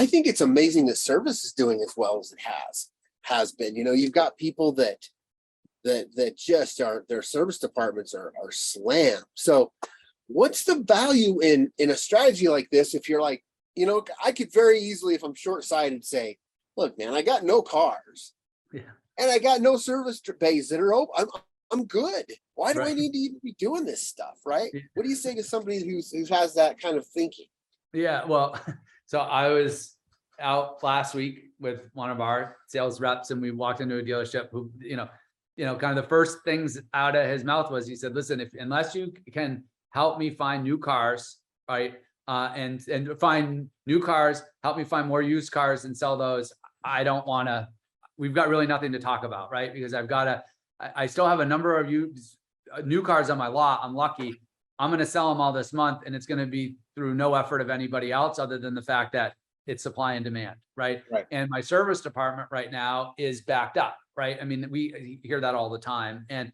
I think it's amazing that service is doing as well as it has been. You've got people that just are, their service departments are slammed. So what's the value in a strategy like this? If you're like, I could very easily, if I'm short-sighted, say, look, man, I got no cars. Yeah. And I got no service bays that are open. I'm good. Why do I Right. need to even be doing this stuff? Right. Yeah. What do you say to somebody who has that kind of thinking? Yeah, well, so I was out last week with one of our sales reps, and we walked into a dealership who, kind of the first things out of his mouth was, he said, listen, unless you can help me find new cars, right? And find new cars, help me find more used cars and sell those. I don't want to, we've got really nothing to talk about, right? Because I still have a number of new cars on my lot. I'm lucky. I'm going to sell them all this month, and it's going to be through no effort of anybody else other than the fact that it's supply and demand, right? Right. And my service department right now is backed up, right? I mean, we hear that all the time, and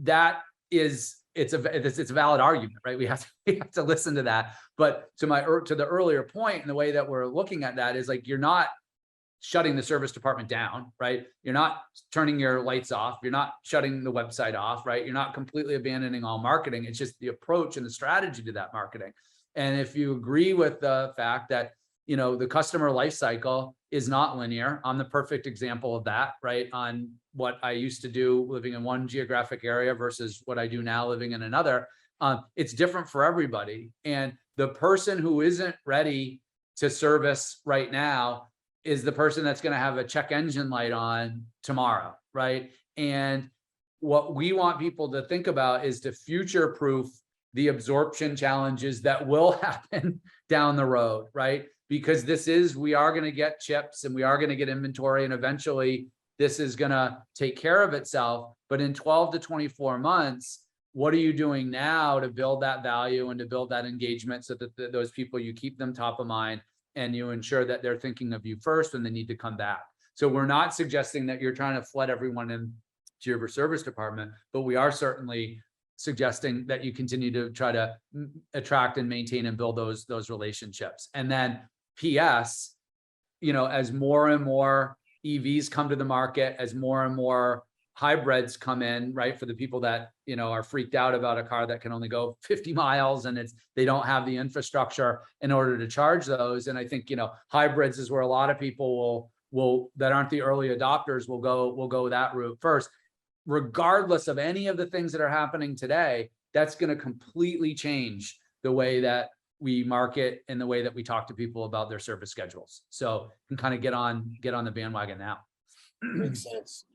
that is, it's a valid argument, right? We have to listen to that. But to the earlier point, and the way that we're looking at that is like, you're not shutting the service department down, right? You're not turning your lights off. You're not shutting the website off, right? You're not completely abandoning all marketing. It's just the approach and the strategy to that marketing. And if you agree with the fact that, the customer life cycle is not linear, I'm the perfect example of that, right? On what I used to do living in one geographic area versus what I do now living in another. It's different for everybody. And the person who isn't ready to service right now is the person that's going to have a check engine light on tomorrow, right? And what we want people to think about is to future-proof the absorption challenges that will happen down the road, right? Because we are going to get chips, and we are going to get inventory, and eventually this is going to take care of itself. But in 12 to 24 months, what are you doing now to build that value and to build that engagement so that those people, you keep them top of mind, and you ensure that they're thinking of you first when they need to come back. So we're not suggesting that you're trying to flood everyone into your service department, but we are certainly suggesting that you continue to try to attract and maintain and build those relationships. And then PS, as more and more EVs come to the market, as more and more hybrids come in, right? For the people that, are freaked out about a car that can only go 50 miles and they don't have the infrastructure in order to charge those. And I think, hybrids is where a lot of people will that aren't the early adopters will go that route first. Regardless of any of the things that are happening today, that's going to completely change the way that we market and the way that we talk to people about their service schedules. So you can kind of get on the bandwagon now. Makes sense.